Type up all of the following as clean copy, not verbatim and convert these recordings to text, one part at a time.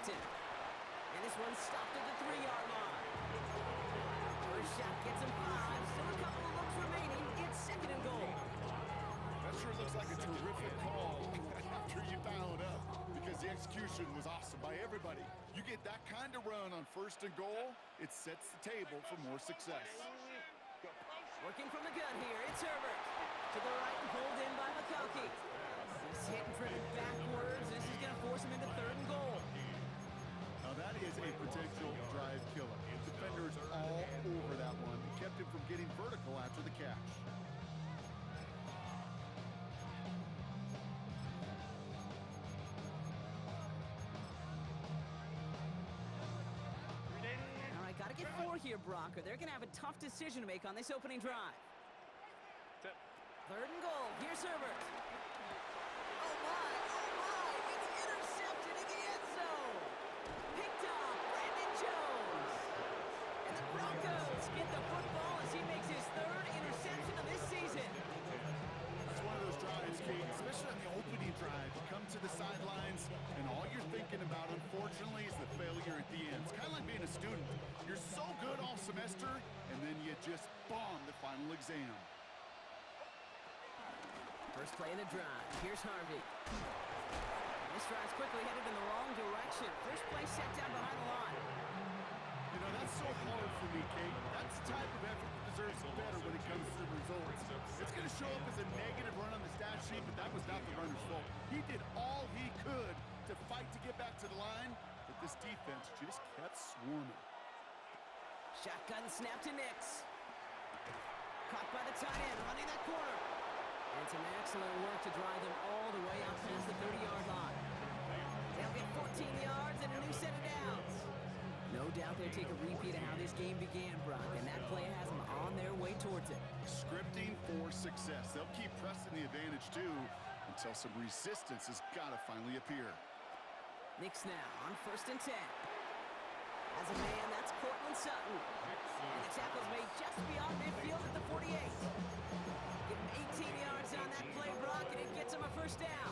intercepted. And this one's stopped at the 3-yard line. First shot gets him 5. Still a couple of looks remaining. It's 2nd and goal. That sure looks like a terrific call after you dial it up, because the execution was awesome by everybody. You get that kind of run on 1st and goal, it sets the table for more success. Working from the gun here, it's Herbert. To the right and pulled in by McConkey. He's hit and driven backwards. This is going to force him into 3rd and goal. Now that is a potential drive killer. Defenders all over that one. Kept him from getting vertical after the catch. Got to get 4 here, Brock, or they're going to have a tough decision to make on this opening drive. 3rd and goal. Here's Herbert. Oh, my. It's intercepted in the end zone. Picked off Brandon Jones. And the Broncos get the football as he makes his 3rd interception of this season. That's one of those drives, Kate, especially on the opening drive. You come to the sidelines, and all you're thinking about, unfortunately, is the failure at the end. It's kind of like being a student. You're so good all semester, and then you just bomb the final exam. First play of the drive. Here's Harvey. This drive's quickly headed in the wrong direction. First play set down behind the line. You know, that's so hard for me, Kate. That's the type of effort that deserves better when it comes to the results. It's going to show up as a negative run on the stat sheet, but that was not the runner's fault. He did all he could to fight to get back to the line, but this defense just kept swarming. Shotgun snap to Nix. Caught by the tight end, running that corner. And some excellent work to drive them all the way out past the 30-yard line. They'll get 14 yards and a new set of downs. No doubt they'll take a repeat of how this game began, Brock, and that play has them on their way towards it. Scripting for success. They'll keep pressing the advantage, too, until some resistance has got to finally appear. Nix now on 1st and 10. As a man, that's Cortland Sutton. And the tackle's made just beyond midfield at the 48. Give him 18 yards on that play, Brock, and it gets him a 1st down.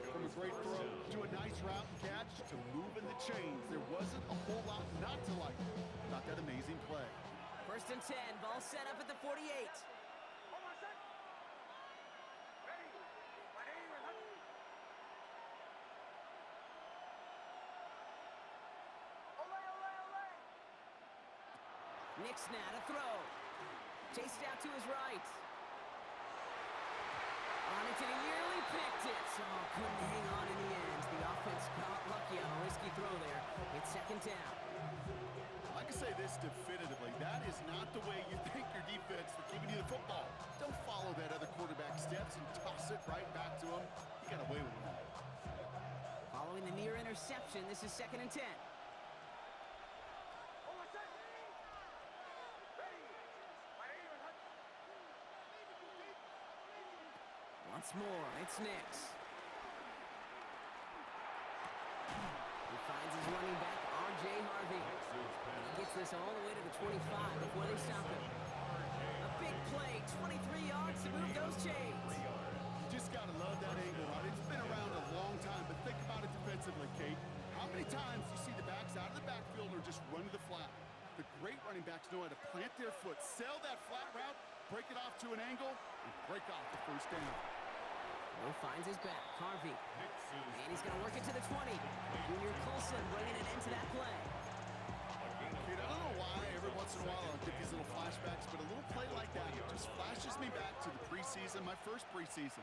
From a great throw to a nice route and catch to moving the chains, there wasn't a whole lot not to like about that amazing play. 1st and 10, ball set up at the 48. Nix now to throw. Chased out to his right. On it, and he nearly picked it. So couldn't hang on in the end. The offense got lucky on a risky throw there. It's 2nd down. I can say this definitively. That is not the way you thank your defense for giving you the football. Don't follow that other quarterback steps and toss it right back to him. You got away with it. Following the near interception, this is 2nd and 10. Once more, it's Nix. He finds his running back, R.J. Harvey. And he gets this all the way to the 25 before they stop him. A big play, 23 yards to move those chains. You just got to love that angle. It's been around a long time, but think about it defensively, Kate. How many times do you see the backs out of the backfield or just run to the flat? The great running backs know how to plant their foot, sell that flat route, break it off to an angle, and break off the 1st down. Will finds his back, Harvey. And he's going to work it to the 20. Junior Colson bringing it into that play. Dude, I don't know why every once in a while I'll get these little flashbacks, but a little play like that just flashes me back to the preseason, my first preseason.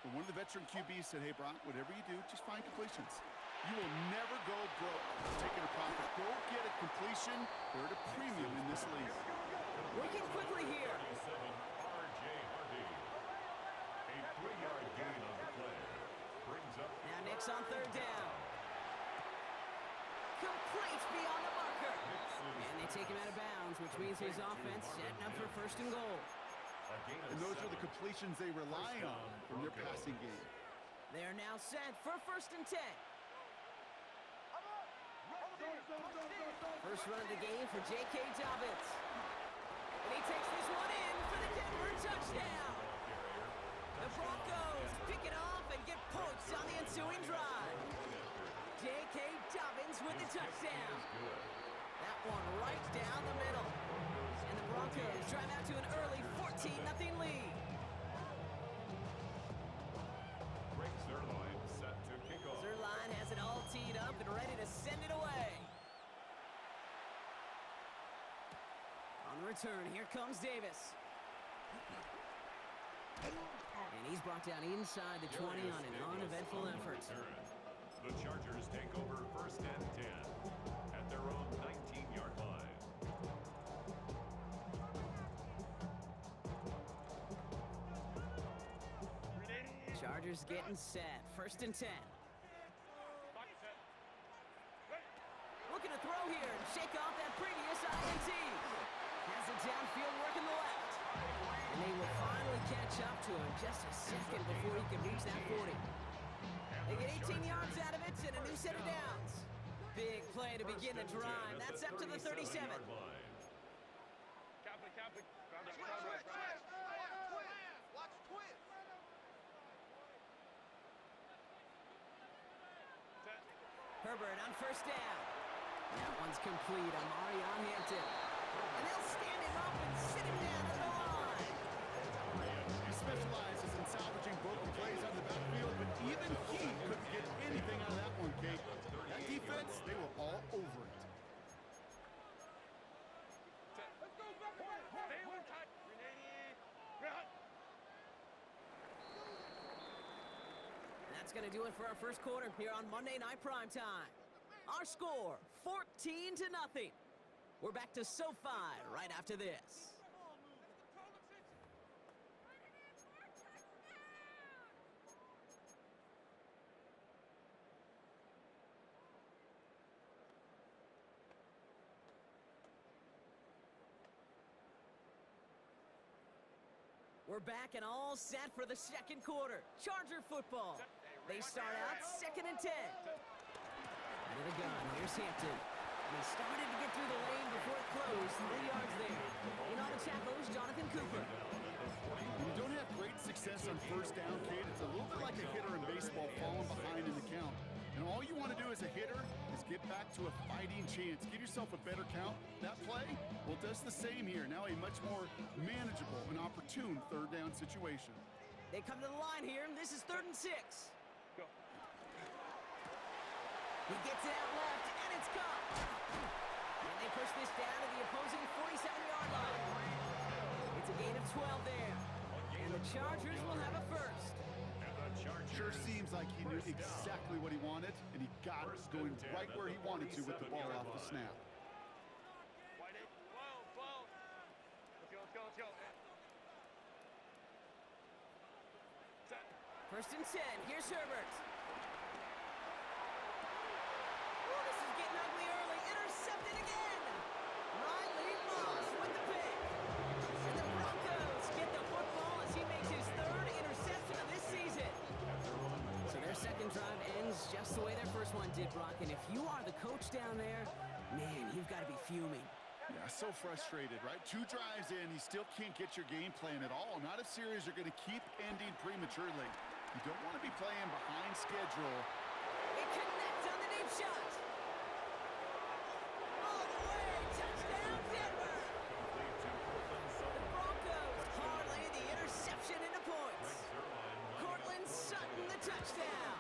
When one of the veteran QBs said, hey, Brock, whatever you do, just find completions. You will never go broke taking a profit. Go get a completion. They're at a premium in this league. Working quickly here. Now Nix on 3rd down. Complete beyond the marker. And they take him out of bounds, which means his offense setting up for 1st and goal. And those are the completions they rely on from their passing game. They are now set for 1st and 10. First run of the game for J.K. Dobbins. And he takes this one in for the Denver touchdown. The Broncos pick it off and get points on the ensuing drive. J.K. Dobbins with touchdown. That one right down the middle. And the Broncos drive out to an early 14-0 lead. Zerline set to kick off. Zerline has it all teed up and ready to send it away. On the return, here comes Davis. And he's brought down inside the 20 on an uneventful effort. The Chargers take over first and 10 at their own 19-yard line. Chargers getting set. First and 10. Looking to throw here and shake off that previous INT. Has it downfield working the left. And they will finally catch up to him just a second before he can reach that 40. They get 18 yards out of it and a new set of downs. Big play to begin the drive. That's up to the 37. Herbert on first down. That one's complete. Amari on Hampton. And they'll stand him up and sit him down at the line. He specializes in salvaging broken plays on the backfield, but even he couldn't get anything out of that one, Kate. That defense, they were all over it. That's going to do it for our first quarter here on Monday Night Primetime. Our score, 14-0. We're back to SoFi right after this. We're back and all set for the second quarter. Charger football. They start out 2nd and 10. Out of the gun, here's Hampton. And he started to get through the lane before it closed. 3 yards there. In on the tackle is Jonathan Cooper. When you don't have great success on first down, Kate, it's a little bit like a hitter in baseball falling behind in the count. And all you want to do as a hitter is get back to a fighting chance. Give yourself a better count. That play, well, does the same here. Now a much more manageable and opportune third down situation. They come to the line here, and this is 3rd and 6. Go. He gets it out left, and it's caught. And they push this down to the opposing 47-yard line. It's a gain of 12 there. And the Chargers will have a first. Sure seems like he knew exactly what he wanted, and he got it going right where he wanted to with the ball off the snap. First and 10. Here's Herbert. Oh, this is getting ugly early. Intercepted again. Riley Moss with the pick. And the Broncos get the football as he makes his 3rd interception of this season. So their second drive ends just the way their first one did, Brock. And if you are the coach down there, man, you've got to be fuming. Yeah, so frustrated, right? 2 drives in, you still can't get your game plan at all. Not if series are going to keep ending prematurely. You don't want to be playing behind schedule. It connects on the deep shot. All the way, touchdown Denver. The Broncos parlay the interception into points. Cortland Sutton the touchdown.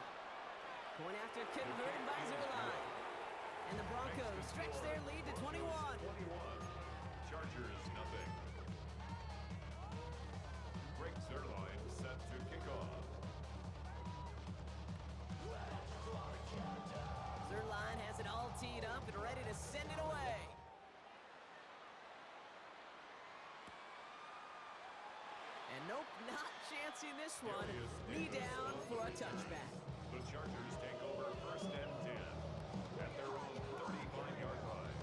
Point after converted by Zerline. And the Broncos stretch their lead to 21. Chargers nothing. Greg Zerline set to kick off. Zerline has it all teed up and ready to send it away. And nope, not chancing this one. Knee down for a touchback. The Chargers take over first and 10 at their own 35-yard line.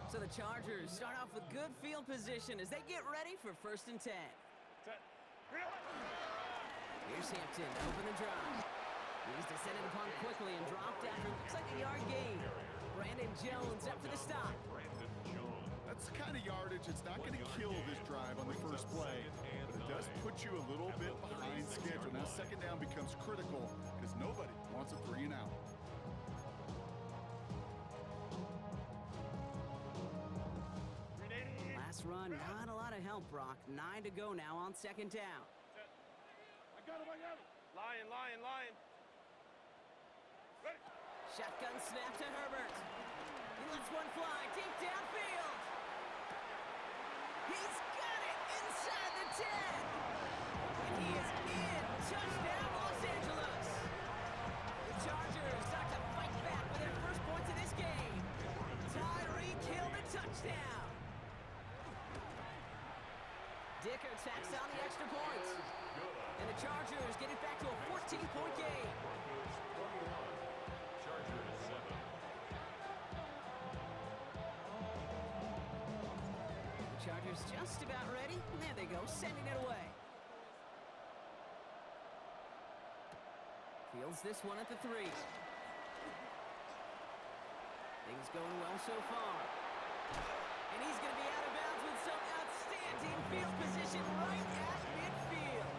So the Chargers start off with good field position as they get ready for first and 10. Here's Hampton to open the drive. He's descended upon quickly and dropped after looks like a yard gain. Brandon Jones up for the stop. Brandon Jones. That's the kind of yardage that's not going to kill this drive on the first play. But a does put you a little bit behind schedule. Now second down becomes critical because nobody wants a 3 and out. Last run, not a lot of help, Brock. 9 to go now on second down. I got him. Lion. Ready. Shotgun snap to Herbert. He lets one fly deep downfield. He's got it inside the 10. And he is in. Touchdown, Los Angeles. The Chargers start to fight back with their first points of this game. Tyreek Hill the touchdown. Dicker tacks on the extra point. And the Chargers get it back to a 14-point game. Chargers 7. The Chargers just about ready. There they go, sending it away. Fields this one at the 3. Things going well so far. And he's going to be out of bounds with some outstanding field position right at midfield.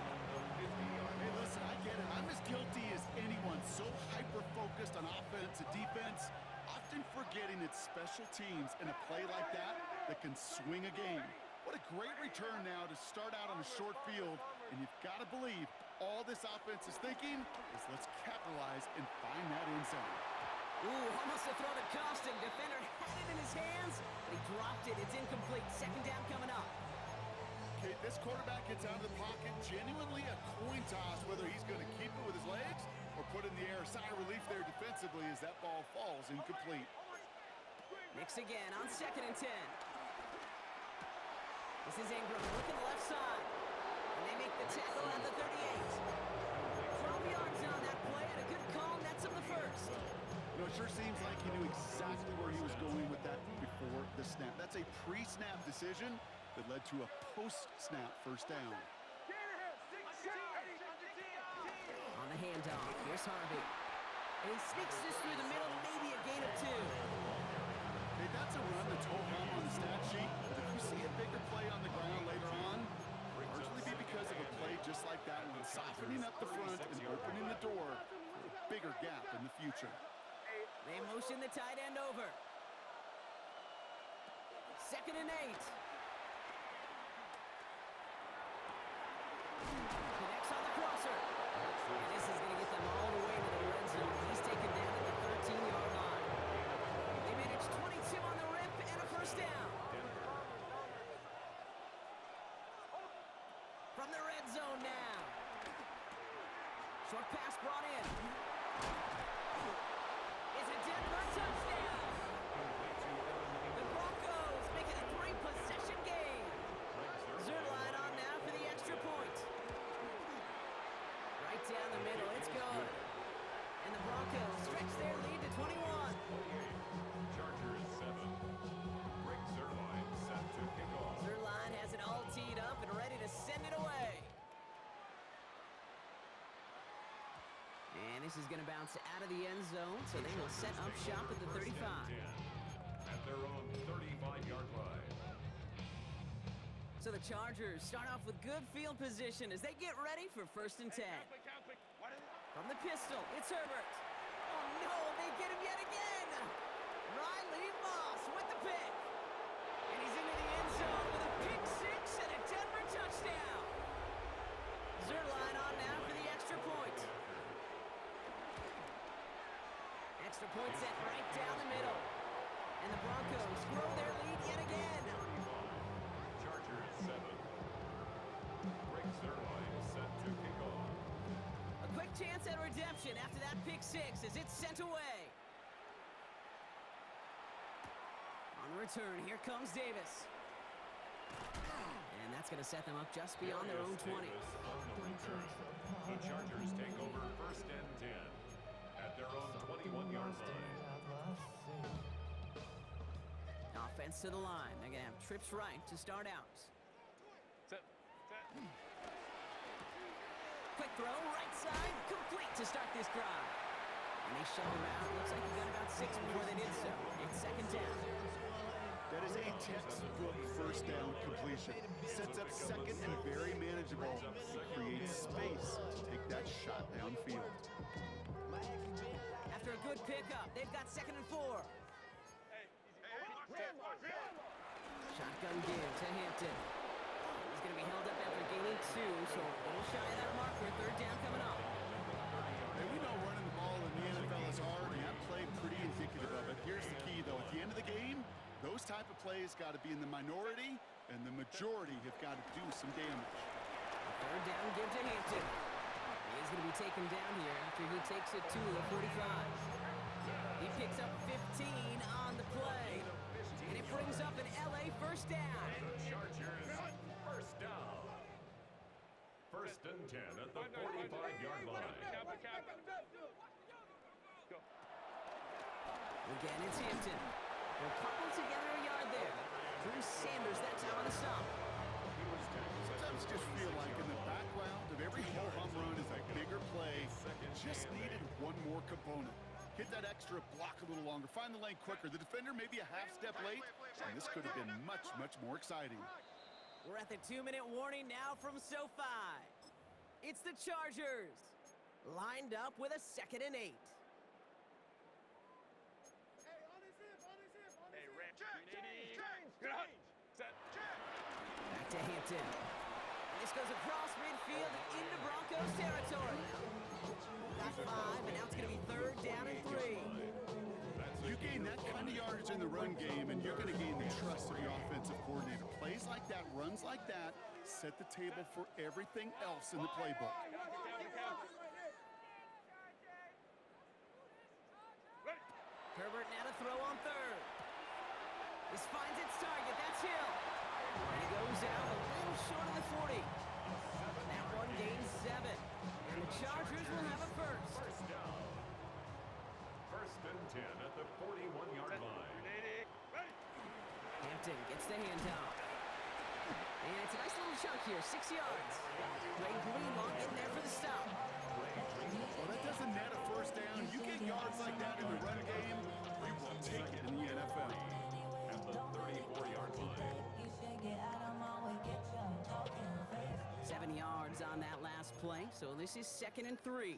Hey, listen, I get it. I'm as guilty as anyone. So hyper-focused on offense and defense, often forgetting it's special teams in a play like that can swing a game. What a great return now to start out on a short field, and you've got to believe all this offense is thinking is let's capitalize and find that end zone. Ooh, almost a throw that cost him. Defender had it in his hands, but he dropped it. It's incomplete. Second down coming up. Okay, this quarterback gets out of the pocket. Genuinely a coin toss whether he's going to keep it with his legs or put it in the air. Sigh of relief there defensively as that ball falls incomplete. Mix again on second and 10. This is Ingram. Look at the left side. And they make the tackle at the 38. 12 yards on that play and a good call nets him the first. You know, it sure seems like he knew exactly where he was going with that before the snap. That's a pre-snap decision that led to a post-snap first down. On the handoff, here's Harvey. And he sneaks this through the middle, maybe a gain of 2. Hey, that's a run that's ho-hum on the stat sheet, but if you see a bigger play on the ground later on, largely be because of a play just like that one, softening up the front and opening the door for a bigger gap in the future. They motion the tight end over. Second and 8. Connects on the crosser. And this is going to get them all the way to the red zone. He's taken down at the 13-yard line. They manage 22 on the rip and a first down. From the red zone now. Short pass brought in. It's a Denver touchdown. The Broncos make it a 3-possession game. Zerline on now for the extra point. Right down the middle, it's good. And the Broncos stretch their lead to 21. Chargers 7. Rick Zerline set to kick off. Zerline has it all teed up and ready to send it away. And this is going to bounce out of the end zone, so they will set up shop at the 35. At their own 35-yard line. So the Chargers start off with good field position as they get ready for first and 10. From the pistol, it's Herbert. Oh no, they get him yet again. Riley Moss with the pick. And he's into the end zone with a pick 6 and a Denver touchdown. Zerline on now for the extra point. Extra point set right down the middle. And the Broncos grow their lead yet again. Chargers 7. Rick Zerline set to kick off. A quick chance at redemption after that pick 6 as it's sent away. On the return, here comes Davis. And that's going to set them up just beyond their own 20. The Chargers take over first and 10 at their own 21-yard line. Offense to the line. They're going to have trips right to start out. Quick throw, right side, complete to start this drive. And they shove around. Looks like he got about 6 before they did so. It's second down. That is a textbook first down completion. Sets up second and very manageable. It creates space to take that shot downfield. After a good pickup, they've got 2nd and 4. Shotgun give to Hampton. He's going to be held up after gaining 2, so a little shy of that marker. 3rd down coming up. Hey, we know running the ball in the NFL is hard, and that play pretty indicative of it. Here's the key, though. At the end of the game, those type of plays got to be in the minority, and the majority have got to do some damage. 3rd down give to Hampton. He's going to be taken down here after he takes it to the 45. He picks up 15 on the play, and it brings up an LA first down. Chargers, first down. 1st and 10 at the 45-yard line. Again, it's Hampton. They'll cobble together a yard there. Drew Sanders that time on the stop. Sometimes just feel like in the background of every ho-hum run is a bigger play. Just needed one more component. Hit that extra block a little longer. Find the lane quicker. The defender may be a half step late, and this could have been much, much more exciting. We're at the 2-minute warning now from SoFi. It's the Chargers, lined up with a 2nd and 8. Back to Hampton. This goes across midfield into Broncos territory. Got 5, and now it's going to be 3rd down and 3. You gain that kind of yardage in the run game, and you're going to gain the trust of the offensive coordinator. Plays like that, runs like that, set the table for everything else in the playbook. Herbert now to throw on 3rd. This finds its target. That's Hill. And he goes out a little short of the 40. That one gains 7. And the Chargers will have a first. First down. 1st and 10 at the 41-yard line. Hampton gets the handoff. And it's a nice little chunk here, 6 yards. Ray Greenlaw getting there for the stop. Well, that doesn't net a first down. You get yards like that in the run game, we will take it in the NFL. At the 34-yard line. 7 yards on that last play, so this is 2nd and 3.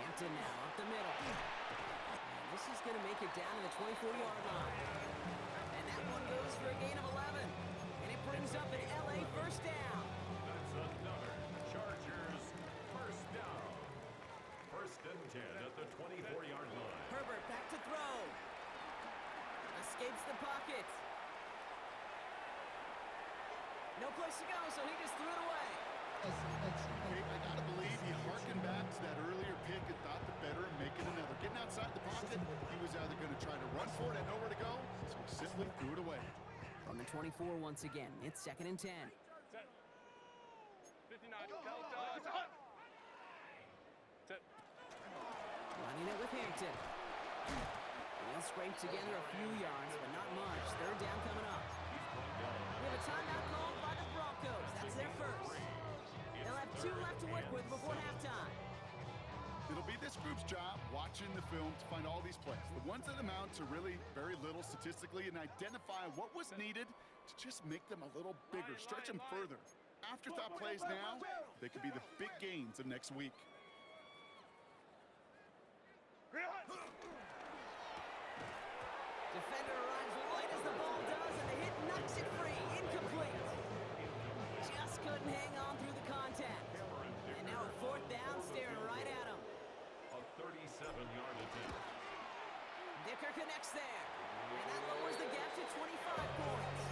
Hampton now up the middle. And this is going to make it down to the 24-yard line. And that one goes for a gain of 11. And it brings up an LA first down. That's another Chargers first down. 1st and 10 at the 24-yard line. Herbert back to throw. Escapes the pocket. No place to go, so he just threw it away. Okay, I gotta believe he harkened back to that earlier pick and thought the better of making another. Getting outside the pocket, he was either going to try to run for it and nowhere to go, so he simply threw it away. From the 24 once again, it's 2nd and 10. 59. Running it with Hampton. They'll scrape together a few yards, but not much. 3rd down coming up. We have a timeout called by the Broncos. That's their first. They'll have 2 left to work with before halftime. It'll be this group's job watching the film to find all these plays. The ones that amount to really very little statistically and identify what was needed to just make them a little bigger, stretch them further. Afterthought plays now, they could be the big gains of next week. Defender arrives right as the ball does, and the hit knocks it free. Incomplete. Just couldn't hang on through the contact. And now a 4th down staring right at him. A 37-yard attempt. Dicker connects there. And that lowers the gap to 25 points.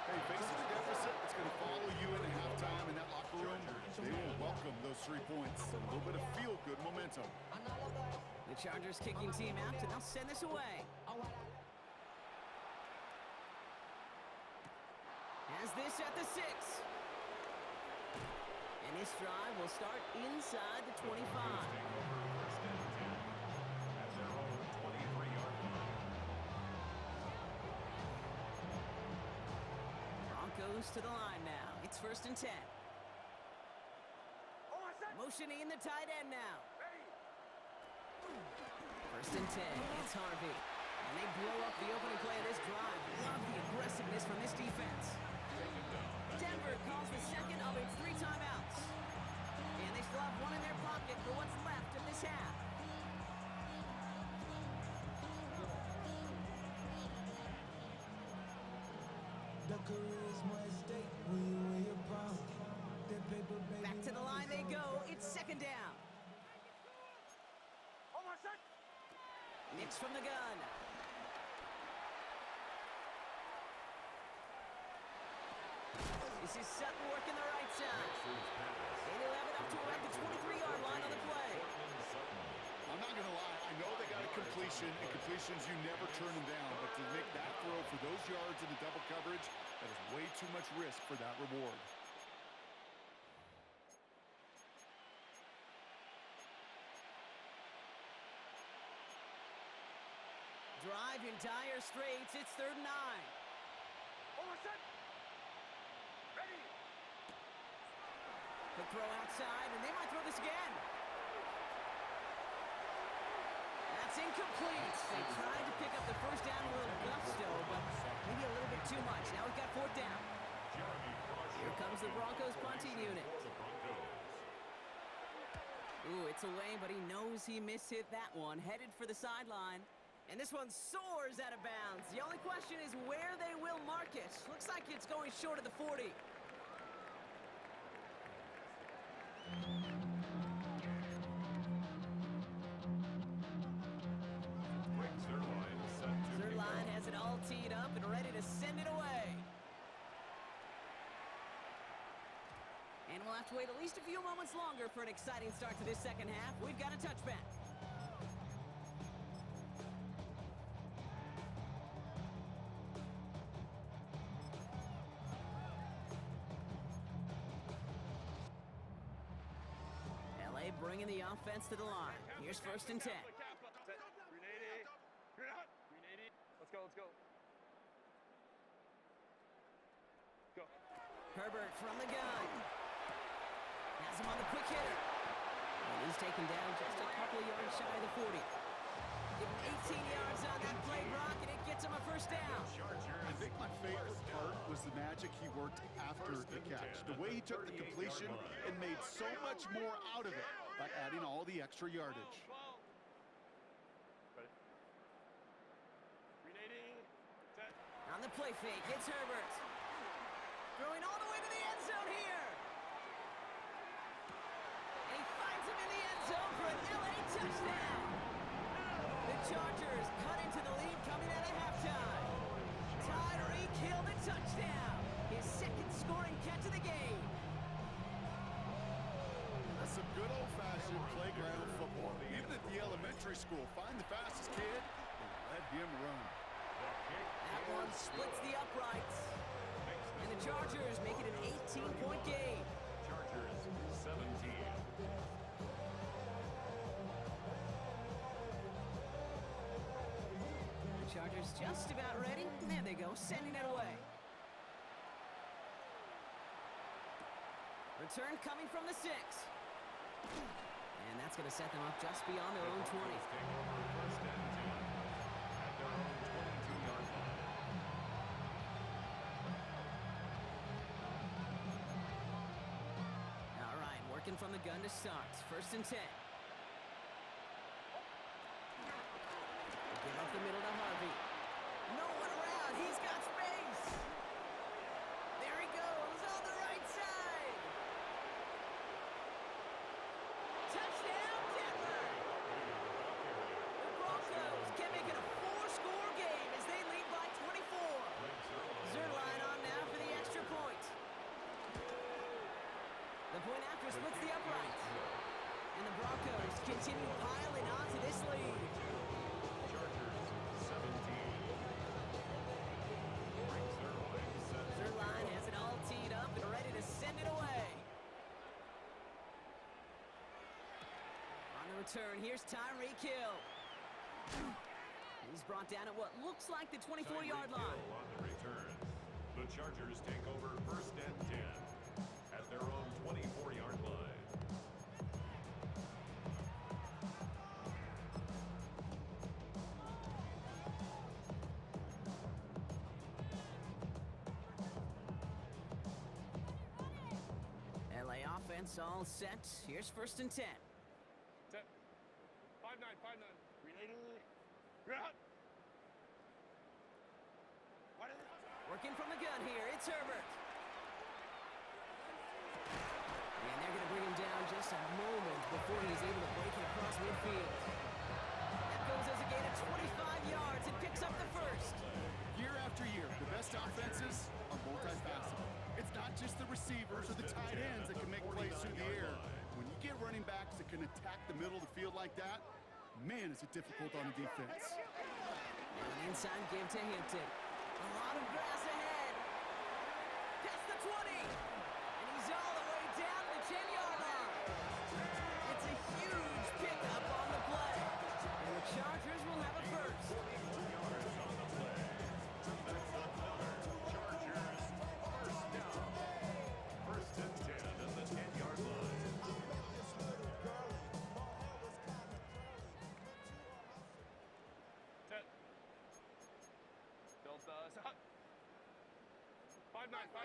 Hey, facing a deficit, it's going to follow you into halftime in that locker room. They will welcome those 3 points. A little bit of feel-good momentum. The Chargers kicking team out, and they'll send this away. Has this at the 6. And this drive will start inside the 25. At their own 23-yard line. Broncos to the line now. It's 1st and 10. Motioning in the tight end now. First and 10. It's Harvey. And they blow up the opening play of this drive. Love the aggressiveness from this defense. Denver calls the second of its 3 timeouts. And they still have one in their pocket for what's left of this half. Back to the line they go. It's second down. Nix from the gun. This is Sutton working the right side. And he'll have it up to around the 23-yard line on the play. I'm not going to lie. I know they got a completion, and completions, you never turn them down. But to make that throw for those yards in the double coverage, that is way too much risk for that reward. Drive in dire straits. It's 3rd and 9. Ready. The throw outside, and they might throw this again. That's incomplete. They tried to pick up the first down a little gusto, but maybe a little bit too much. Now we've got 4th down. Here comes the Broncos punting unit. Ooh, it's away, but he knows he mishit that one. Headed for the sideline. And this one soars out of bounds. The only question is where they will mark it. Looks like it's going short of the 40. Zerline has it all teed up and ready to send it away. And we'll have to wait at least a few moments longer for an exciting start to this second half. We've got a touchback. Bringing the offense to the line. Here's 1st and 10. Let's go. Go. Herbert from the gun. Has him on the quick hitter. And he's taken down just a couple yards shy of the 40. Give him 18 yards on that play, Brock, and it gets him a 1st down. I think my favorite part was the magic he worked after the catch. The way he took the completion and made so much more out of it by adding all the extra yardage. On the play fake, it's Herbert. Throwing all the way to the end zone here. And he finds him in the end zone for an LA touchdown. The Chargers cut into the lead coming out of halftime. Tyreek Hill the touchdown. His 2nd scoring catch of the game. That's some good old-fashioned playground football. Even at the elementary school, find the fastest kid and let him run. That one splits the uprights. And the Chargers make it an 18-point game. Chargers 17. The Chargers just about ready. There they go, sending it away. Return coming from the 6. And that's going to set them up just beyond their own 20. All right, working from the gun to start. 1st and 10. Give up the middle to Harvey. No one around. He's got space. There he goes on the right side. Touchdown, Denver. The Broncos can make it a 4-score game as they lead by 24. Zerline on now for the extra point. The point after splits the uprights. And the Broncos continue piling on to this lead. Zerline has it all teed up and ready to send it away. On the return, here's Tyreek Hill. He's brought down at what looks like the 24-yard line. On the return, the Chargers take over 1st and 10 at their own 24-yard line. defense all set. Here's 1st and 10. Set. 5-9, 5-9. Ready. Out. Working from the gun here, it's Herbert. And they're going to bring him down just a moment before he's able to break it across midfield. That goes as a gain of 25 yards and picks up the first. Year after year, the best offenses are multifaceted. It's not just the receivers or the tight ends that can make plays through the air. When you get running backs that can attack the middle of the field like that, man, is it difficult on a defense. Now an inside give to Hampton. A lot of grass ahead. Past the 20. And he's all the way down to the 10-yard line. It's a huge pickup on the play. And the Chargers will have a first. Set. 5-9, 5-9.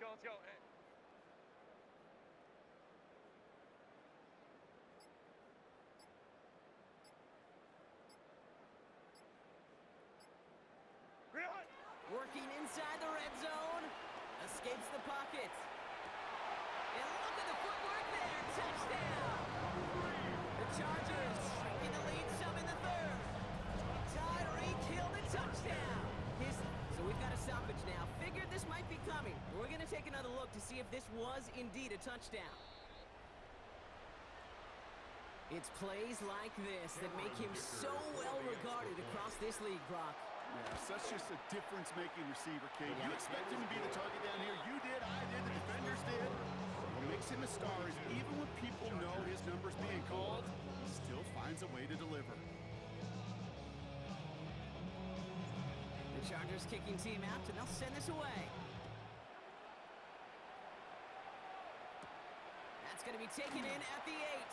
Let's go. Hey. Working inside the red zone. Escapes the pocket. And look at the footwork there. Touchdown. The Chargers shrinking the lead some in the third. Tyreek Hill the touchdown. So we've got a stoppage now. Figured this might be coming. We're going to take another look to see if this was indeed a touchdown. It's plays like this that make him so well regarded across this league, Brock. Yeah, such just a difference-making receiver, kid. You expect him to be the target down here. You did, I did, the defenders did. What makes him a star is even when people know his number's being called, he still finds a way to deliver. The Chargers kicking team out, and they'll send this away. That's going to be taken in at the 8.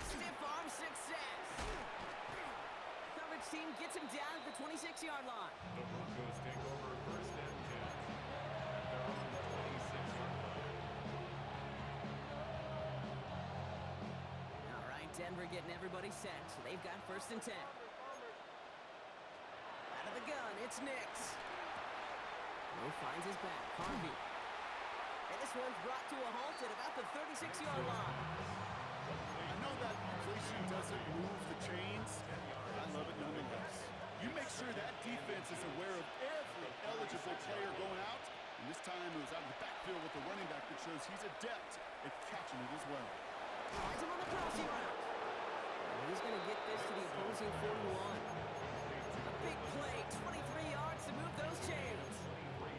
Stiff arm success. Coverage team gets him down at the 26-yard line. The Broncos take over 1st and 10. They're on the 26-yard line. All right, Denver getting everybody set. So they've got 1st and 10. Out of the gun, it's Nix. Who finds his back? Harvey. And this one's brought to a halt at about the 36-yard line. I know that completion doesn't move the chains. I love it nonetheless. You make sure that defense is aware of every eligible player going out. And this time it was out of the backfield with the running back that shows he's adept at catching it as well. Finds him on the crossing route. And he's going to get this to the opposing 41. A big play, 23 yards to move those chains.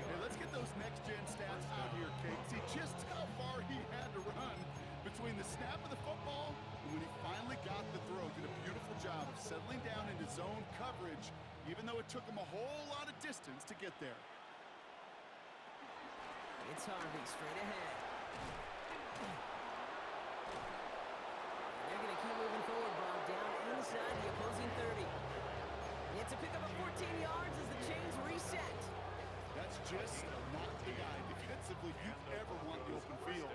Hey, let's get those next-gen stats out here, Kate. See just how far he had to run between the snap of the football and when he finally got the throw. Did a beautiful job of settling down into zone coverage, even though it took him a whole lot of distance to get there. It's Harvey straight ahead. And they're going to keep moving forward, Bob, down inside the opposing 30. It's a pickup of 14 yards as the chains reset. That's just not the guy defensively you ever want the open field.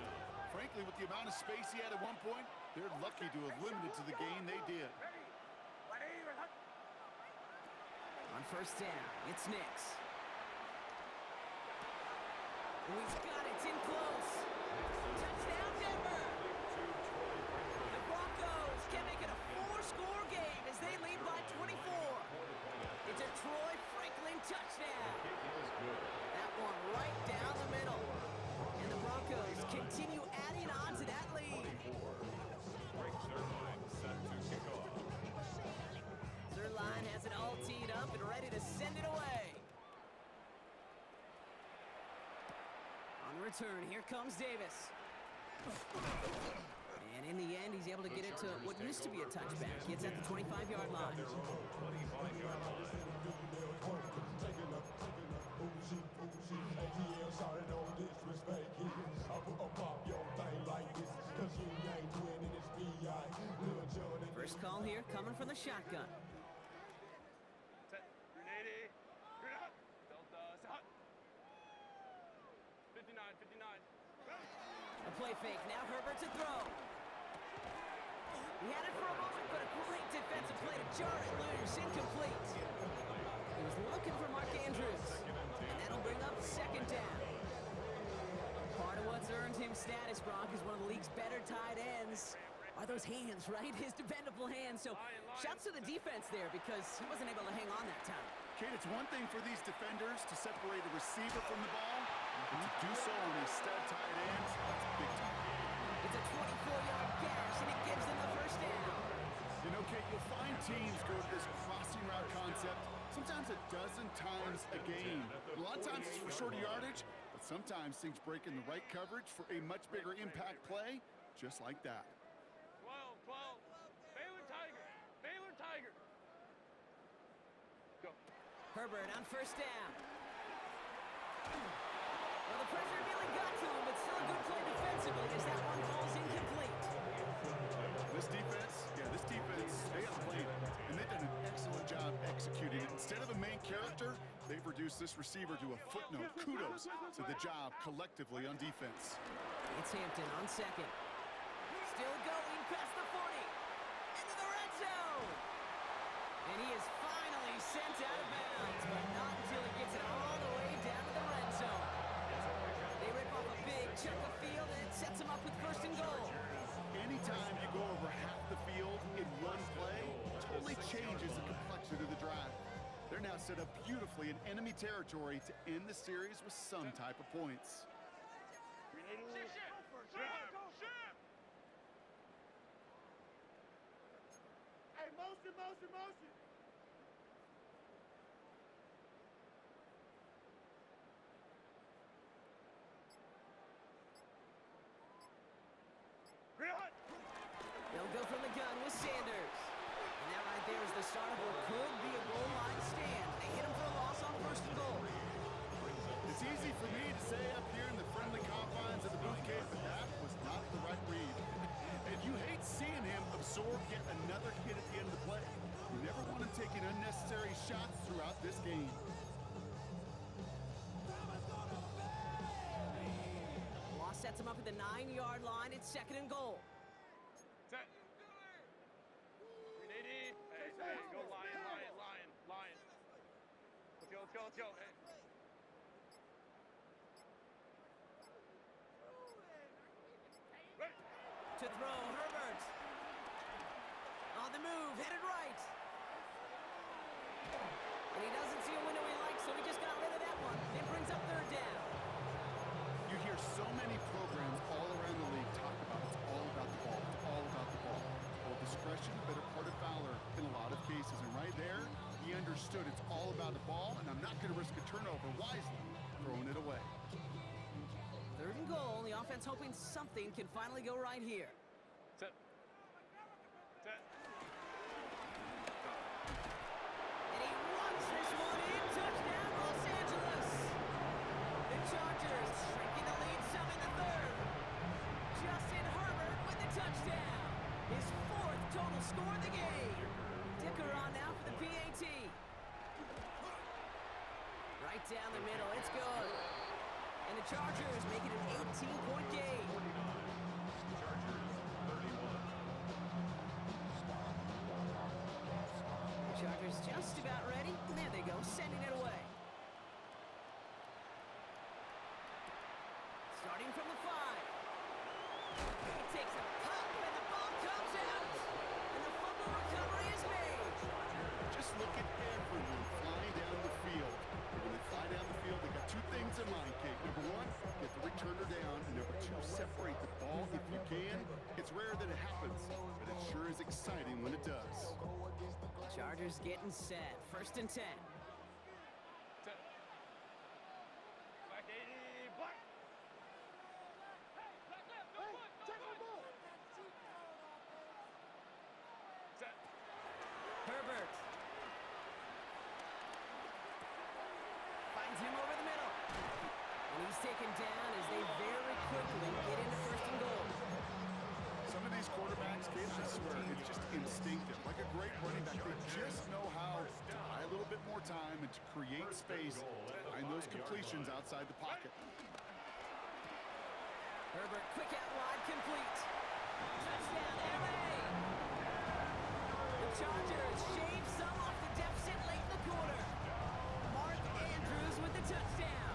Frankly, with the amount of space he had at one point, they're lucky to have limited to the gain they did. On 1st down, it's Nix. Oh, he's got it. It's in close. Touchdown, Denver. The Broncos can make it a 4-score game as they lead by 24. It's a Troy Franklin touchdown. That one right down the middle. And the Broncos continue adding on to that lead. Zerline has it all teed up and ready to send it away. On return, here comes Davis. And in the end, he's able to get it to what used to be a touchback. It's at the 25-yard line. First call here coming from the shotgun. Set. Grenade. Grenade. play fake. Now Herbert to throw. He had it for a moment, but a great defensive play to jar it loose. Incomplete. He was looking for Mark Andrews. And that'll bring up second down. Part of what's earned him status, Brock, is one of the league's better tight ends. Are those hands, right? His dependable hands. So shouts to the defense there because he wasn't able to hang on that time. Kate, it's one thing for these defenders to separate a receiver from the ball, but to do so on a stud tight end, that's big time. It's a 24-yard gash, and it gives them the first down. You know, Kate, you'll find teams go to this crossing route concept sometimes a dozen times a game. A lot of times it's for shorter yardage, but sometimes things break in the right coverage for a much bigger impact play, just like that. 12. Baylor Tiger. Baylor Tiger. Go. Herbert on first down. Well, the pressure really got to him, but still a good play defensively as that one falls incomplete. This defense, they outplayed it, and they've done an excellent job executing it. Instead of a main character, they've reduced this receiver to a footnote. Kudos to the job collectively on defense. It's Hampton on second. Still going past the 40. Into the red zone. And he is finally sent out of bounds, but not until he gets it all the way down to the red zone. They rip off a big chunk of field, and it sets him up with first and goal. Anytime you go over half the field in one play, totally changes the complexion of the drive. They're now set up beautifully in enemy territory to end the series with some type of points. Hey, motion. They'll go from the gun with Sanders. And that right there is the start of what could be a goal line stand. They hit him for a loss on first and goal. It's easy for me to say up here in the friendly confines of the booth cave, but that was not the right read. And you hate seeing him absorb yet another hit at the end of the play. You never want him taking unnecessary shots throughout this game. Loss sets him up at the 9-yard line. It's second and goal. Set. 380. Hey, go lion. Let's go. Hey. Ready. To throw, Herbert. On the move, headed right. And he doesn't see a window he likes, so he just got rid of that one. It brings up third down. You hear so many programs all around the league talk about it's all about the ball. It's all about the ball. Well, discretion, better part of valor in a lot of cases. And right there, he understood it's all about the ball, and I'm not going to risk a turnover wisely, throwing it away. Third and goal. The offense hoping something can finally go right here. Set. And he runs this one in. Touchdown, Los Angeles. The Chargers shrinking the lead some in the third. Justin Herbert with the touchdown. His fourth total score of the game. Dicker on now for the PAT. Right down the middle. It's good. And the Chargers make it an 18-point game. Chargers just about ready. And there they go, sending it away. Starting from the 5. He takes a pop, and the ball comes out. And the fumble recovery is made. Just look at everyone flying down the field. And when they fly down the field, they got two things in mind, Kate. Number one, get the returner down. And number two, separate the ball if you can. It's rare that it happens, but it sure is exciting when it does. Chargers getting set. First and 10. Set. Black 80. Black. Set. Herbert. Finds him over the middle. And he's taken down as they very quickly get into first and goal. Some of these quarterbacks, Kate, I swear, it's just instinctive. Like a great running back, they just know how to buy a little bit more time and to create space to find those completions outside the pocket. Herbert, quick out wide, complete. Touchdown, LA! The Chargers shave some off the deficit late in the quarter. Mark Andrews with the touchdown.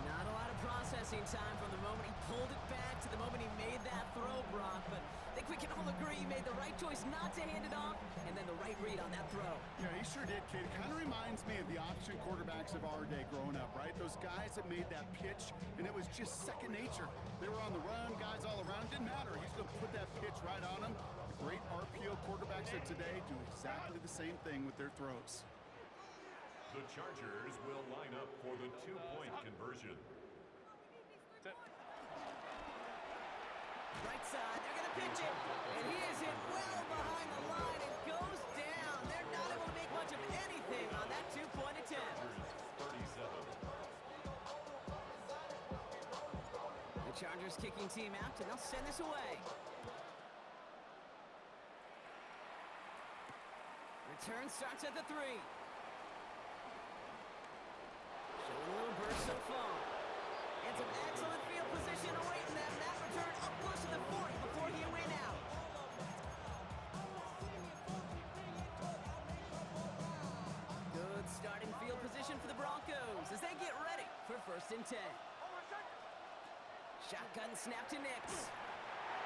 Not a lot of processing time from the moment he pulled it back to the moment he made that throw, Brock, but I think we can all agree he made the right choice not to hand it off, and then the right read on that throw. Yeah, he sure did, kid. It kind of reminds me of the option quarterbacks of our day growing up, right? Those guys that made that pitch, and it was just second nature. They were on the run, guys all around. Didn't matter. He's going to put that pitch right on them. The great RPO quarterbacks of today do exactly the same thing with their throws. The Chargers will line up for the two-point conversion. Set. Right side, they're going to pitch it, and he is hit well behind the line and goes down. They're not able to make much of anything on that two-point attempt. 37. The Chargers kicking team out, and they'll send this away. Return starts at the 3. Showing a little burst so far. And some excellent field position awaiting them. That return up close to the 40 before he went out. Good starting field position for the Broncos as they get ready for 1st and 10. Shotgun snap to Nix.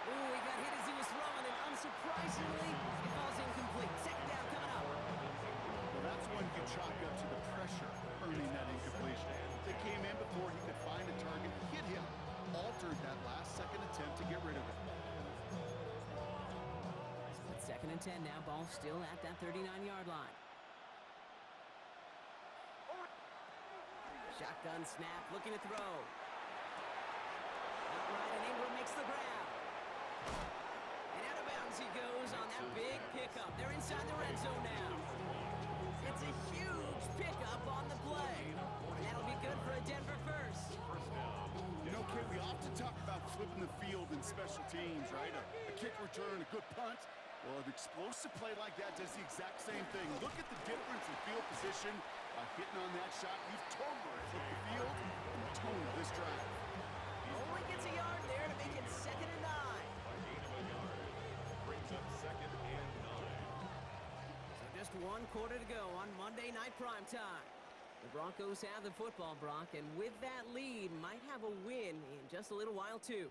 Ooh, he got hit as he was throwing, and unsurprisingly, it falls incomplete. Second down coming up. Well, that's one you chalk up to the pressure earning that incompletion. They came in before he could find a target, hit him, altered that last-second attempt to get rid of it. Split 2nd and 10 now. Ball still at that 39-yard line. Shotgun snap, looking to throw. Outright, and Ingram makes the grab. And out of bounds he goes on that big pickup. They're inside the red zone now. It's a huge pickup on the play. And that'll be good for a Denver first. You know, kid, we often talk about flipping the field in special teams, right? A kick return, a good punt. Well, an explosive play like that does the exact same thing. Look at the difference in field position. By hitting on that shot, you've totally flipped the field and the tone of this drive. Only gets a yard there to make it 2nd and 9. A gain of a yard brings up 2nd and 9. So just 1 quarter to go on Monday Night Primetime. The Broncos have the football, Brock, and with that lead, might have a win in just a little while, too.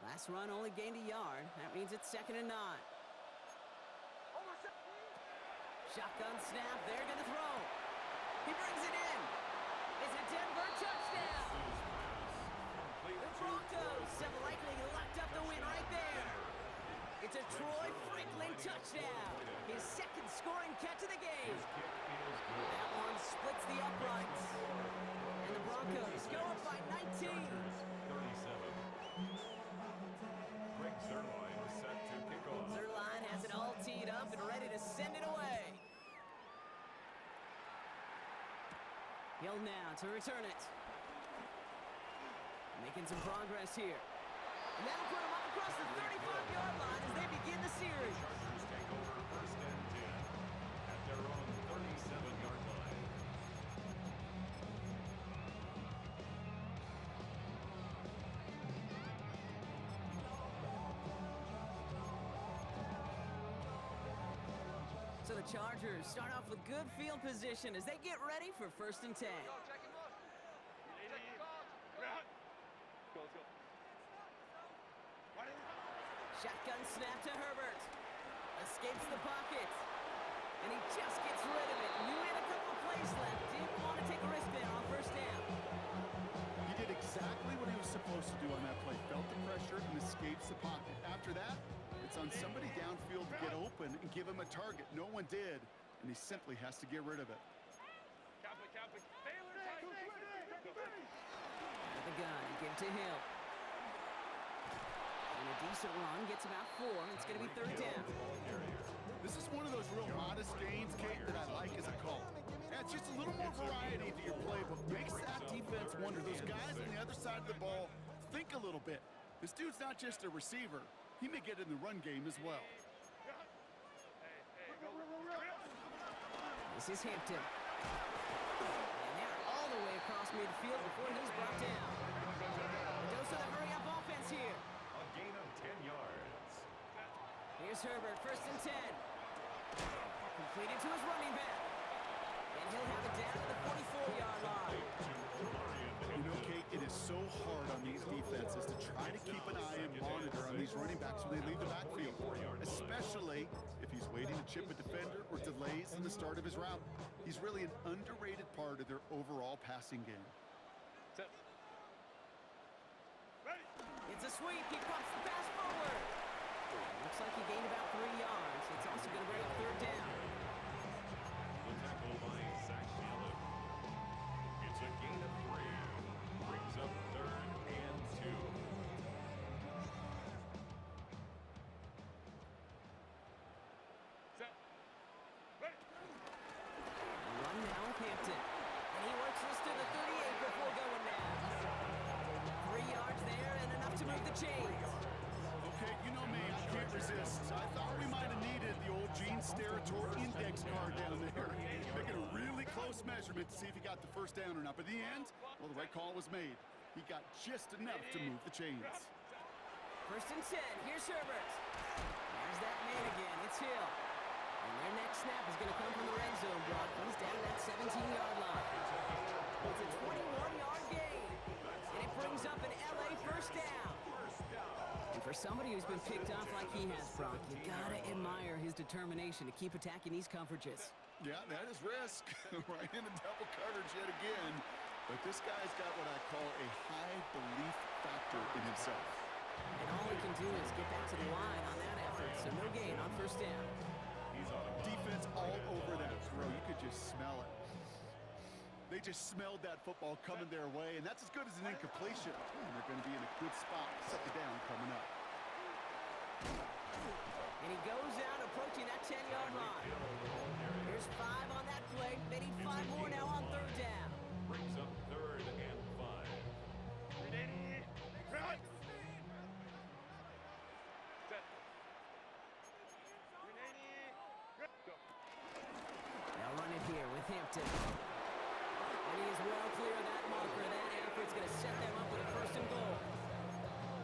Last run only gained a yard. That means it's 2nd and 9. Shotgun snap. They're going to throw. He brings it in. It's a Denver touchdown. The Broncos have likely locked up the win right there. It's a Troy Franklin touchdown. His 2nd scoring catch of the game. That one splits the uprights. And the Broncos go up by 19. 37. Zerline set to kick off. Zerline has it all teed up and ready to send it away. Hill now to return it. Making some progress here. And that'll put him up across the 35-yard line as they begin the series. Chargers take over 1st and 10 at their own 37-yard line. So the Chargers start off with good field position as they get ready for 1st and 10. Shotgun snap to Herbert. Escapes the pocket. And he just gets rid of it. Knew he had a couple of plays left. Didn't want to take a risk there on 1st down. He did exactly what he was supposed to do on that play. Felt the pressure and escapes the pocket. After that, it's on somebody downfield to get open and give him a target. No one did, and he simply has to get rid of it. Out of the gun, give to Hill. And a decent run, gets about 4. It's going to be 3rd down. This is one of those real modest games, Kate, that I like as a call. Yeah, it's just a little more variety to your play, but makes that defense wonder. Those guys on the other side of the ball think a little bit. This dude's not just a receiver. He may get in the run game as well. This is Hampton. And they're all the way across midfield before he's brought down. Goes to the hurry-up offense here. A gain of 10 yards. Here's Herbert, 1st and 10. Completed to his running back. And he'll have it down to the 44-yard line. You know, Kate, it is so hard on these defenses to try to keep an eye and monitor on these running backs when they leave the backfield, especially if he's waiting to chip a defender or delays in the start of his route. He's really an underrated part of their overall passing game. It's a sweep. He pumps the pass forward. Looks like he gained about 3 yards. It's also going to bring up 3rd down. The tackle by Zach Allen. It's a gain of 3. Brings up 3rd and 2. Run now with Hampton. And he works this to the 38 before going down. 3 yards there and enough to move the chains. Okay, you know me, I can't resist. I thought we might have needed the old Gene Steratore index card down there. Making a really close measurement to see if he got the 1st down or not. But in the end, well, the right call was made. He got just enough to move the chains. 1st and 10. Here's Herbert. There's that man again. It's Hill. And their next snap is going to come from the red zone block. He's down to that 17-yard line. It's a 21-yard gain. And it brings up an LA 1st down. And for somebody who's been picked off like he has, Brock, you gotta admire his determination to keep attacking these coverages. Yeah, that is risk. Right in a double coverage yet again. But this guy's got what I call a high belief factor in himself. And all he can do is get back to the line on that effort. So no gain on 1st down. Defense all over that throw. You could just smell it. They just smelled that football coming their way, and that's as good as an incompletion. And they're going to be in a good spot to set the down coming up. And he goes out approaching that 10-yard line. Here's 5 on that play. They need 5 more now on 3rd down. Brings up 3rd and 5. Now run it here with Hampton. And he is well clear of that marker. That effort's going to set them up with a 1st and goal.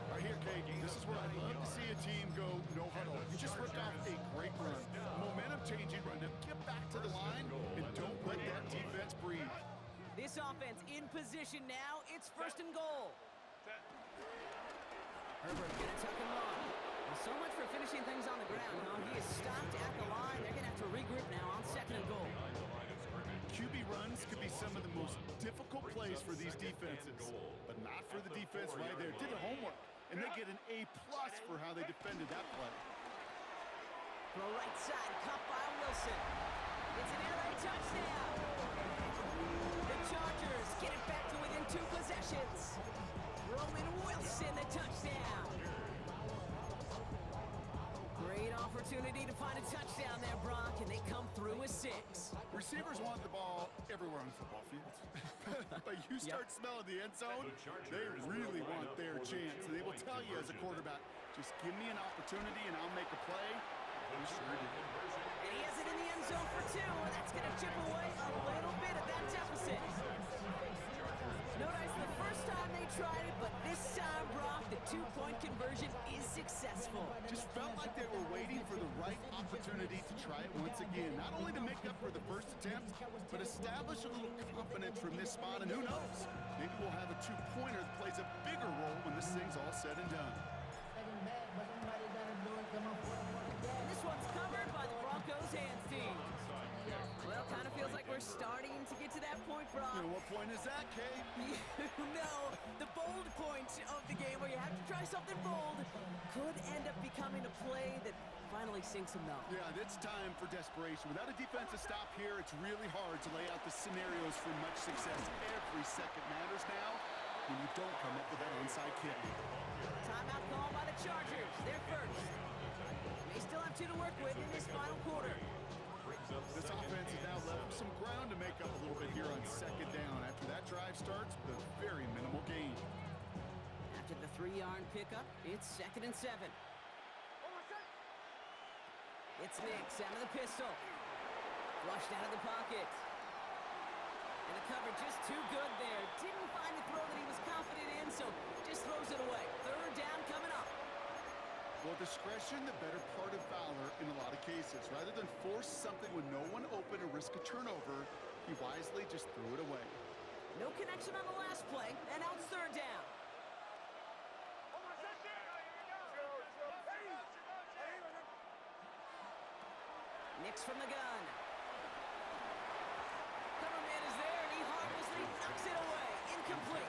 Right here, Kate, this is where I love to see a team go no huddle. You just ripped off a great run. Momentum-changing run. Now get back to the line and don't let that defense breathe. This offense in position now. It's 1st and goal. Herbert gonna tuck him on. Well, so much for finishing things on the ground, huh? He is stopped at the line. They're gonna have to regroup now on 2nd and goal. QB runs could be some of the most difficult plays for these defenses, but not for the defense right there. Did the homework, and they get an A+ for how they defended that play. Throw right side, caught by Wilson. It's an LA touchdown. The Chargers get it back to within 2 possessions. Roman Wilson, the touchdown. Great opportunity to find a touchdown there, Brock, and they come through with 6. Receivers want the ball everywhere on the football field. But you start smelling the end zone, they really want their chance. And they will tell you as a quarterback, just give me an opportunity and I'll make a play. He sure did. And he has it in the end zone for 2, and that's going to chip away a little bit of that deficit. Notice the first time they tried it, but this time, Brock, the 2-point conversion is successful. Just felt like they were waiting for the right opportunity to try it once again. Not only to make up for the first attempt, but establish a little confidence from this spot. And who knows, maybe we'll have a 2-pointer that plays a bigger role when this thing's all said and done. And this one's covered by the Broncos hands team. Well, kind of feels like we're starting to get to that point, Brock. You know, what point is that, Kate? You know, the bold point of the game where you have to try something bold could end up becoming a play that finally sinks them though. Yeah, it's time for desperation. Without a defensive stop here, it's really hard to lay out the scenarios for much success. Every second matters now. when you don't come up with that onside kick. Timeout call by the Chargers. They're first. They still have 2 to work with in this final quarter. This offense is now left with some ground to make up a little bit here on second down. After that drive starts with a very minimal gain. After the 3-yard pickup, it's 2nd and 7. It's Nix out of the pistol. Flushed out of the pocket. And the cover just too good there. Didn't find the throw that he was confident in, so just throws it away. 3rd down coming up. Well, discretion, the better part of valor in a lot of cases. Rather than force something with no one open and risk a turnover, he wisely just threw it away. No connection on the last play, and out 3rd down. Nix from the gun. Cover man is there, and he harmlessly knocks it away. Incomplete.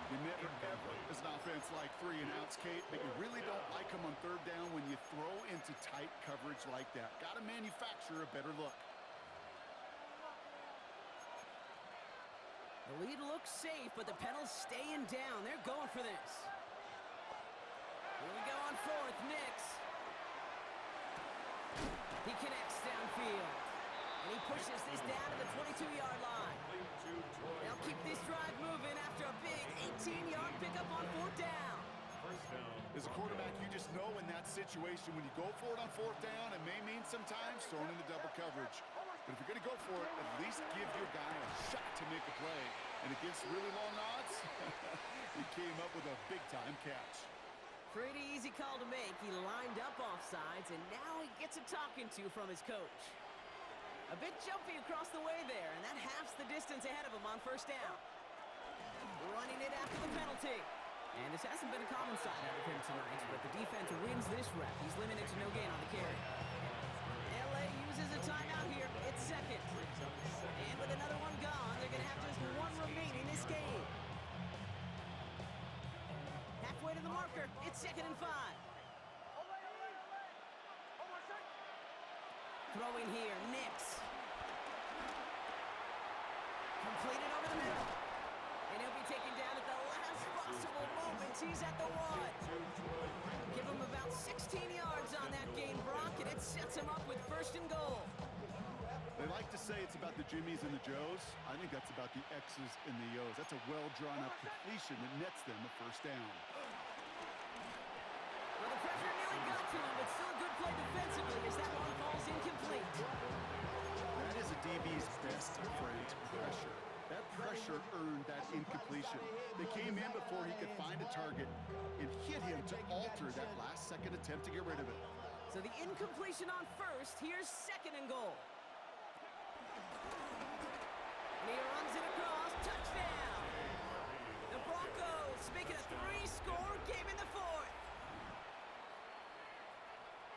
You never, ever, as an offense, like 3 and outs, Kate, but you really don't like them on 3rd down when you throw into tight coverage like that. Got to manufacture a better look. The lead looks safe, but the Penals staying down. They're going for this. Here we go on 4th, Nix. He connects downfield. And he pushes this down to the 22-yard line. They'll keep this drive moving after a big 18-yard pickup on 4th down. As a quarterback, you just know in that situation when you go for it on 4th down, it may mean sometimes throwing into double coverage. But if you're going to go for it, at least give your guy a shot to make a play. And against really long odds, he came up with a big-time catch. Pretty easy call to make. He lined up offsides, and now he gets a talking to from his coach. A bit jumpy across the way there, and that halves the distance ahead of him on 1st down. Running it after the penalty. And this hasn't been a common side out of him tonight, but the defense wins this rep. He's limited to no gain on the carry. LA uses a timeout here. It's 2nd. And with another one gone, they're going to have just 1 remaining in this game. Halfway to the marker. It's 2nd and 5. Throwing here, Nix. Completed over the middle. And he'll be taken down at the last possible moment. He's at the 1. Give him about 16 yards on that game, Brock, and it sets him up with 1st and goal. They like to say it's about the Jimmies and the Joes. I think that's about the X's and the O's. That's a well-drawn-up completion that nets them a 1st down. Well, the pressure nearly got to him, but still a good play defensively as that one falls incomplete. That is a DB's best friend, pressure. That pressure earned that incompletion. They came in before he could find a target and hit him to alter that last-second attempt to get rid of it. So the incompletion on 1st, here's 2nd and goal. And he runs it across, touchdown! The Broncos making a 3-score game in the 4th.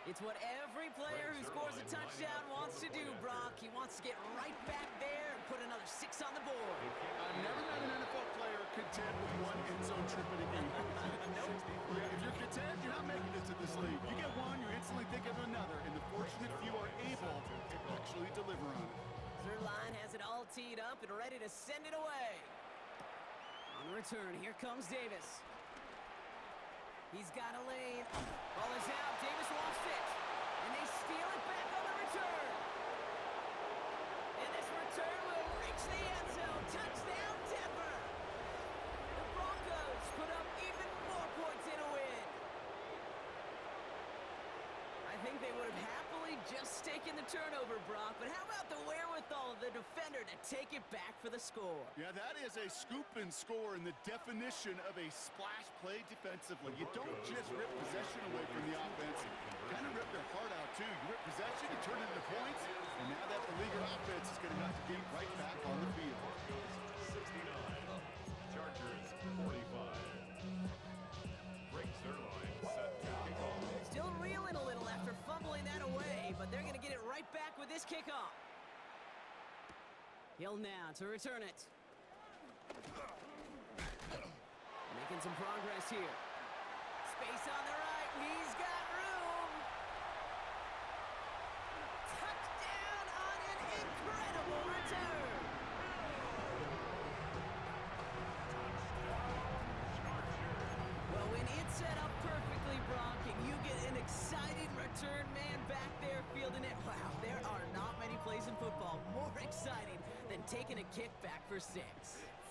It's what every player who scores a touchdown wants to do, Brock. He wants to get right back there and put another 6 on the board. I've never met an NFL player content with 1 end zone trip in a game. If you're content, you're not making it to this league. You get 1, you're instantly thinking of another, and the fortunate few are able to actually deliver on it. Third line has it all teed up and ready to send it away. On the return, here comes Davis. He's got a lane. Ball is out. Davis lost it. And they steal it back on the return. And this return will reach the end zone. Touchdown, Denver. The Broncos put up even more points in a win. I think they would have happily just taken the turnover, Brock, but how about the wherewithal of the defender to take it back for the score? Yeah, that is a scoop and score in the definition of a splash play defensively. You don't just rip possession away from the offense. You kind of rip their heart out, too. You rip possession, you turn it into points, and now that beleaguered offense is going to have to get right back on the field. 69, Chargers 45. Breaks their line, set to kick off. Still reeling a little after fumbling that away, but they're going to get it right back with this kickoff. Hill now to return it. Making some progress here. Space on the right. He's got room. Touchdown on an incredible return. football more exciting than taking a kick back for 6.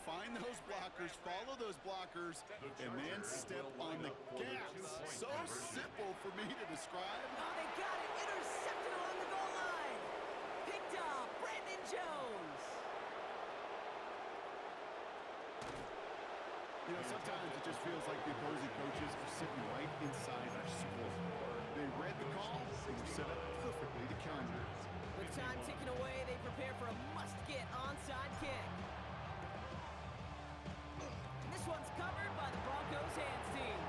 Find those blockers, follow those blockers, and then step on the gas. So simple for me to describe. Oh, they got it. Intercepted along the goal line. Picked off Brandon Jones. You know, sometimes it just feels like the opposing coaches are sitting right inside our school. They read the call, they were set up perfectly to counter. With time ticking away, they prepare for a must-get onside kick. And this one's covered by the Broncos hands team.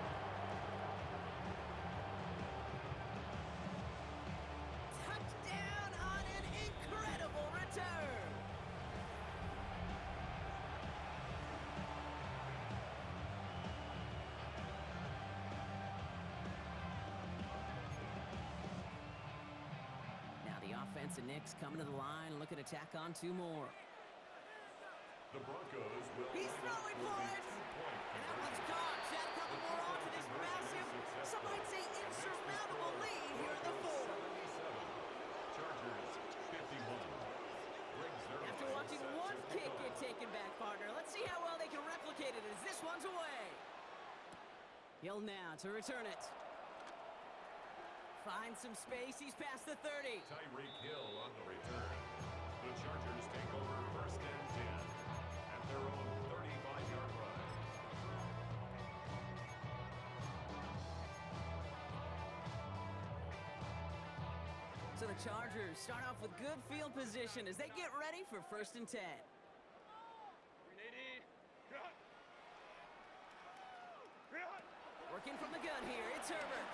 Touchdown on an incredible return. Now the offense and Knicks coming to the line and looking to tack on 2 more. The Broncos will. He's throwing for it. And that one's caught. Add a couple more on to this massive, some might say insurmountable lead here in the 4th. Chargers 51. After watching one kick get taken back, partner, let's see how well they can replicate it as this one's away. Hill now to return it. Finds some space. He's past the 30. Tyreek Hill on the return. The Chargers take over 1st and 10 at their own 35-yard line. So the Chargers start off with good field position as they get ready for 1st and 10. Working from the gun here, it's Herbert.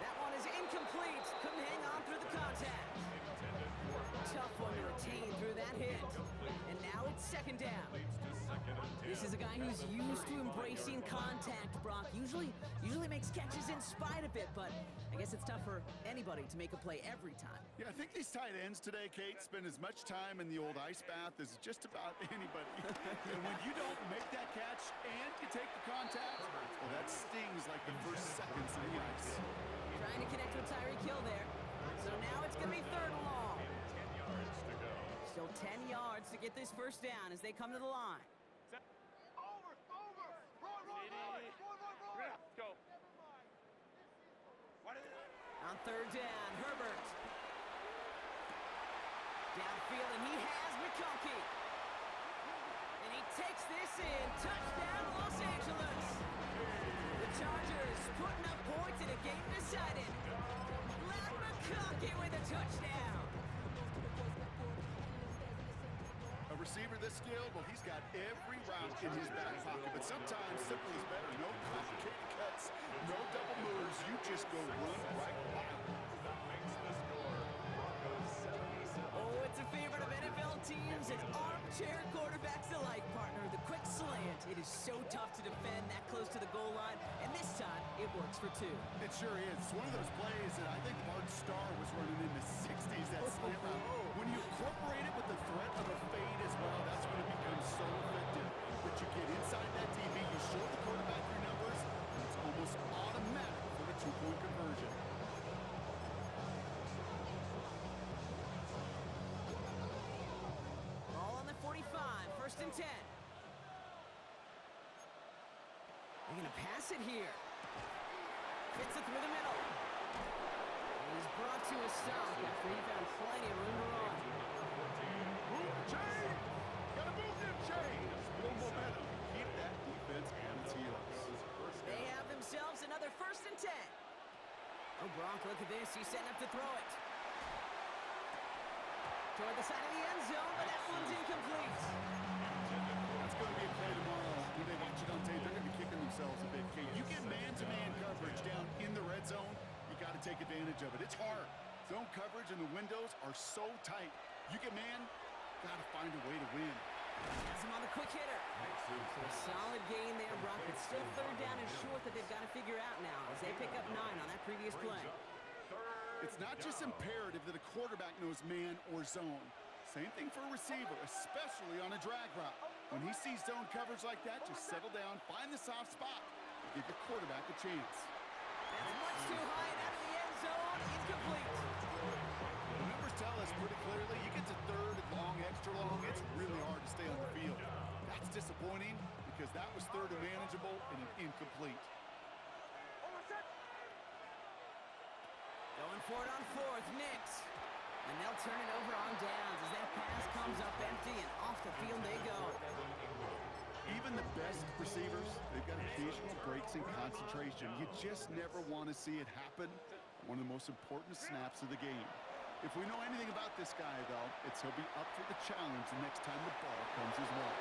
That one is incomplete. Couldn't hang on through the contact. Tough one to retain through that hit. And now it's 2nd down. This is a guy who's used to embracing contact, Brock. Usually makes catches in spite of it, but I guess it's tough for anybody to make a play every time. Yeah, I think these tight ends today, Kate, spend as much time in the old ice bath as just about anybody. And when you don't make that catch and you take the contact, well, that stings like the first seconds of the ice. Trying to connect with Tyreek Hill there. So now it's going to be 3rd and long. 10 yards to go. Still 10 yards to get this 1st down as they come to the line. Go. On 3rd down, Herbert. Downfield, and he has McConkey. And he takes this in. Touchdown, Los Angeles. The Chargers putting up points in a game decided. Lad McConkey with a touchdown. A receiver this skilled, well, he's got every route in his back pocket, but sometimes simple is better. No complicated cuts, no double moves. You just go run right by him. That makes the score. Broncos 77. Oh, it's a favorite of NFL teams and armchair quarterbacks alike, partner. The quick slant. It is so tough to defend that close to the goal line, and this time it works for 2. It sure is. It's one of those plays that I think Bart Starr was running in the 60s, that slant route. When you incorporate it with the threat of a fade as well, that's when it becomes so effective. But you get inside that DB, you show the quarterback your numbers, and it's almost automatic for a 2-point conversion. Ball on the 45, 1st and 10. They're going to pass it here. Fits it through the middle. And he's brought to a stop after he found plenty of room to run. Move the chain! Gotta move them chains! Build momentum. Keep that defense on its heels. They have themselves another 1st and 10. Oh, Gronk, look at this. He's setting up to throw it. Toward the side of the end zone, but that one's incomplete. That's going to be a play tomorrow. When they watch it on tape, they're going to be kicking themselves a bit. Kate, you get man-to-man coverage down in the red zone, you got to take advantage of it. It's hard. Zone coverage and the windows are so tight. You get man, got to find a way to win. Has him on the quick hitter. A solid gain there, Brock. It's still 3rd down and short that they've got to figure out now as they pick up 9 on that previous play. It's not just imperative that a quarterback knows man or zone. Same thing for a receiver, especially on a drag route. When he sees zone coverage like that, just settle down, find the soft spot, and give your quarterback a chance. That's much too high and out of the end zone. Incomplete. The numbers tell us pretty clearly. You get to third and long, extra long, it's really hard to stay on the field. That's disappointing because that was third and manageable and an incomplete. Going for it on fourth, Knicks. And they'll turn it over on downs as that pass comes up empty and off the field they go. Even the best receivers, they've got occasional breaks in concentration. You just never want to see it happen. One of the most important snaps of the game. If we know anything about this guy, though, it's he'll be up for the challenge the next time the ball comes his way.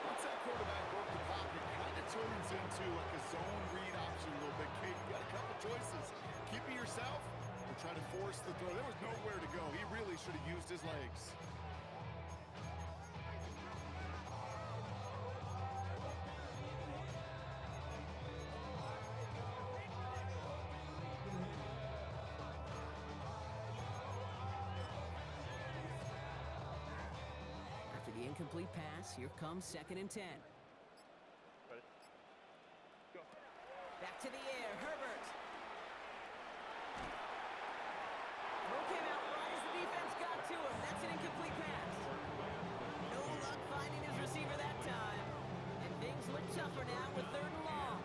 Once that quarterback broke the pocket, it kind of turns into like a zone read option a little bit. Kate, you got a couple choices. Keep it yourself or try to force the throw. There was nowhere to go. He really should have used his legs. After the incomplete pass, here comes 2nd and 10. Back to the air, Herbert. Throw came out right as the defense got to him. That's an incomplete pass. No luck finding his receiver that time. And things look tougher now with 3rd and long.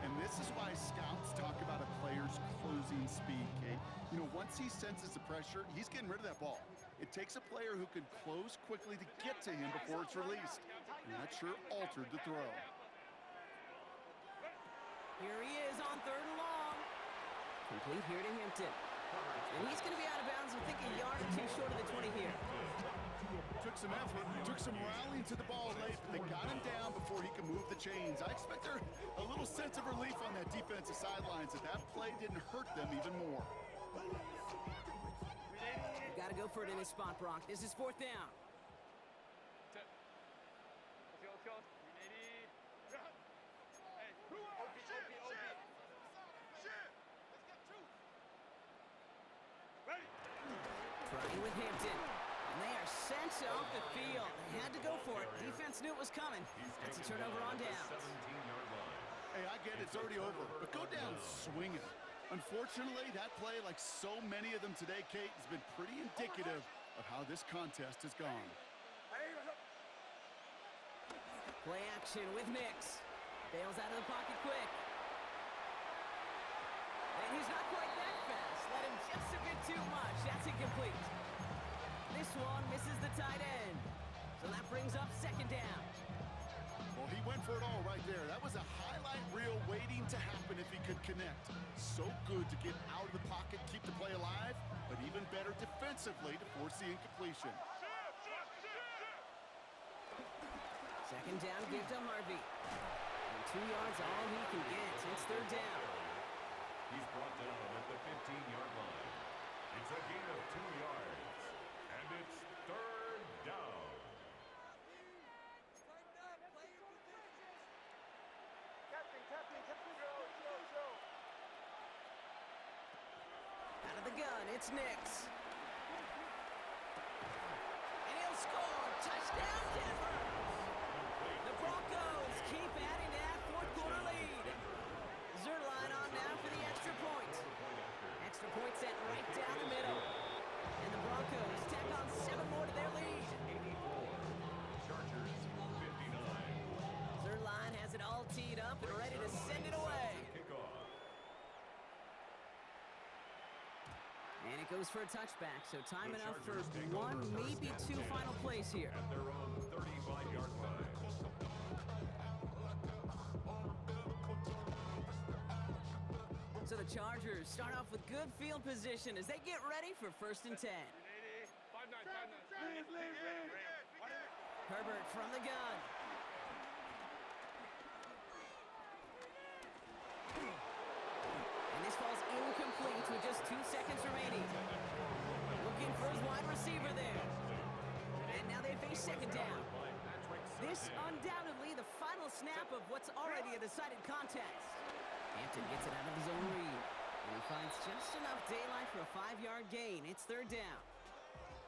And this is why scouts talk about a player's closing speed, Kate. You know, once he senses the pressure, he's getting rid of that ball. It takes a player who can close quickly to get to him before it's released. And that sure altered the throw. Here he is on 3rd and long. Complete here to Hampton. And he's going to be out of bounds, I think, a yard or two short of the 20 here. Took some effort, took some rallying to the ball late, but they got him down before he could move the chains. I expect there a little sense of relief on that defensive sidelines that play didn't hurt them even more. Got to go for it in his spot, Brock. This is 4th down. Trying with Hampton. And they are sent off the field. They had to go for it. Defense knew it was coming. That's a turnover on downs. Hey, I get it. It's already over. But go down swinging. Unfortunately, that play, like so many of them today, Kate, has been pretty indicative of how this contest has gone. Play action with Knicks. Bails out of the pocket quick. And he's not quite that fast. Let him just a bit too much. That's incomplete. This one misses the tight end. So that brings up 2nd down. Well, he went for it all right there. That was a highlight reel waiting to happen if he could connect. So good to get out of the pocket, keep the play alive, but even better defensively to force the incompletion. 2nd down, give to Harvey. And 2 yards all he can get. It's 3rd down. He's brought down at the 15-yard line. It's a gain of 2 yards. And it's 3rd down. Out of the gun, it's Knicks. And he'll score. Touchdown, Denver. The Broncos keep adding to that 4th quarter lead. Zerline on now for the extra point. Extra point sent right down the middle. And the Broncos tack on 7 more to their lead. 84. Chargers 59. Zerline has it all teed up and ready to send it away. Kickoff. And it goes for a touchback, so time enough for 1, maybe 2 final plays here. At their own 35-yard line. So the Chargers start off with good field position as they get ready for 1st and 10. Herbert from the gun. And this falls incomplete with just 2 seconds remaining. Looking for his wide receiver there. And now they face 2nd down. This undoubtedly the final snap of what's already a decided contest. Hampton gets it out of his own read. And he finds just enough daylight for a 5-yard gain. It's 3rd down.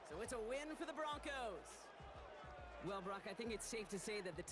So it's a win for the Broncos. Well, Brock, I think it's safe to say that the